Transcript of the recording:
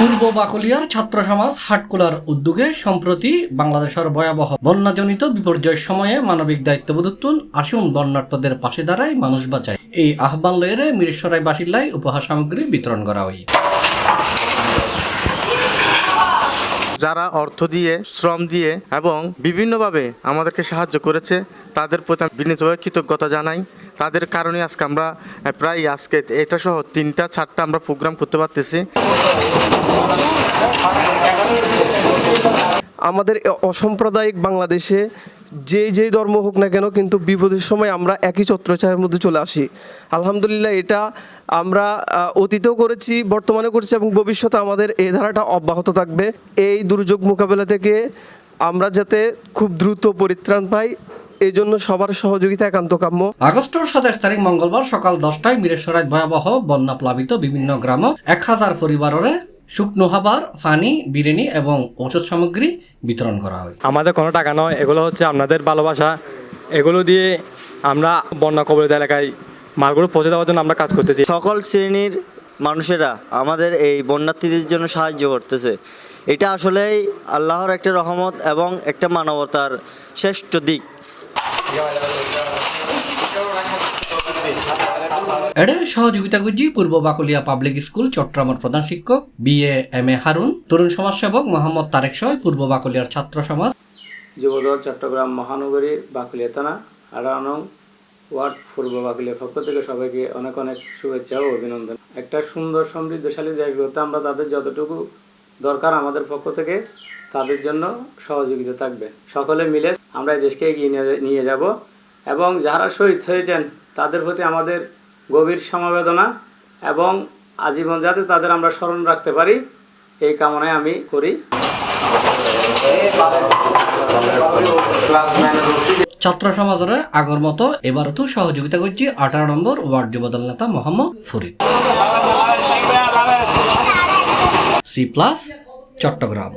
পূর্ব বাকলিয়ার ছাত্র সমাজ হাটকুলার উদ্যোগে সম্প্রতি বাংলাদেশের ভয়াবহ বন্যাজনিত বিপর্যয়ের সময়ে মানবিক দায়িত্ববোধত্বন আসুন বন্যার্তদের পাশে দাঁড়ায় মানুষ বাঁচায় এই আহ্বান লয়েরে মিরেশ্বরাই বাসিল্লায় উপহার সামগ্রী বিতরণ করা হয়। যারা অর্থ দিয়ে, শ্রম দিয়ে এবং বিভিন্নভাবে আমাদেরকে সাহায্য করেছে তাদের প্রতি বিনীতভাবে কৃতজ্ঞতা জানাই। তাদের কারণে আজকে আমরা প্রায় এটা সহ 3-4টা আমরা প্রোগ্রাম করতে পারতেছি। আমাদের অসাম্প্রদায়িক বাংলাদেশে যেই ধর্ম হোক না কেন, কিন্তু বিপদের সময় আমরা একই ছত্রছায়ার মধ্যে চলে আসি। আলহামদুলিল্লাহ, এটা আমরা অতীতেও করেছি, বর্তমানে করছি এবং ভবিষ্যতে আমাদের এই ধারাটা অব্যাহত থাকবে। এই দুর্যোগ মোকাবেলা থেকে আমরা যাতে খুব দ্রুত পরিত্রাণ পাই, এই জন্য সবার সহযোগিতা একান্ত কাম্য। আগস্টের 27 তারিখ মঙ্গলবার সকাল 10টায় মিরেশ্বরায় ভয়াবহ বন্যা প্লাবিত বিভিন্ন গ্রাম 1000 পরিবারের শুকনো খাবার, পানি, বিরিয়ানি এবং ঔষধ সামগ্রী বিতরণ করা হয়। আমাদের কোনো টাকা নয়, এগুলো হচ্ছে আপনাদের ভালোবাসা। এগুলো দিয়ে আমরা বন্যা কবলিত এলাকায় মালগুলো পৌঁছে দেওয়ার জন্য আমরা কাজ করতেছি। সকল শ্রেণীর মানুষেরা আমাদের এই বন্যার্থীদের জন্য সাহায্য করতেছে। এটা আসলেই আল্লাহর একটা রহমত এবং একটা মানবতার শ্রেষ্ঠ দিক। এডে সহযোগিতা করছি পূর্ব বাকলিয়া পাবলিক স্কুল চট্টগ্রামের প্রধান শিক্ষক BA-MA হারুন, তরুণ সমাজসেবক মোহাম্মদ তারেক সহ পূর্ব বাকলিয়ার ছাত্র সমাজ, যুবদল চট্টগ্রাম মহানগরীর বাকলিয়া থানা 18 নং ওয়ার্ড পূর্ব বাকলিয়ার পক্ষ থেকে সবাইকে অনেক অনেক শুভেচ্ছা ও অভিনন্দন। একটা সুন্দর সমৃদ্ধশালী দেশ গড়তে আমরা তাদের যতটুকু দরকার আমাদের পক্ষ থেকে তাদের জন্য সহযোগিতা থাকবে। সকলে মিলে আমরা এই দেশকে এগিয়ে নিয়ে যাব এবং যারা শহীদ হয়েছেন তাদের প্রতি আমাদের গভীর সমবেদনা এবং আজীবন যাতে তাদের আমরা স্মরণ রাখতে পারি এই কামনায় আমি করি। ছাত্র সমাজের আগর মতো এবারও তো সহযোগিতা করছি 18 নম্বর ওয়ার্ড যুবদল নেতা মোহাম্মদ ফরিদ। C+ চট্টগ্রাম।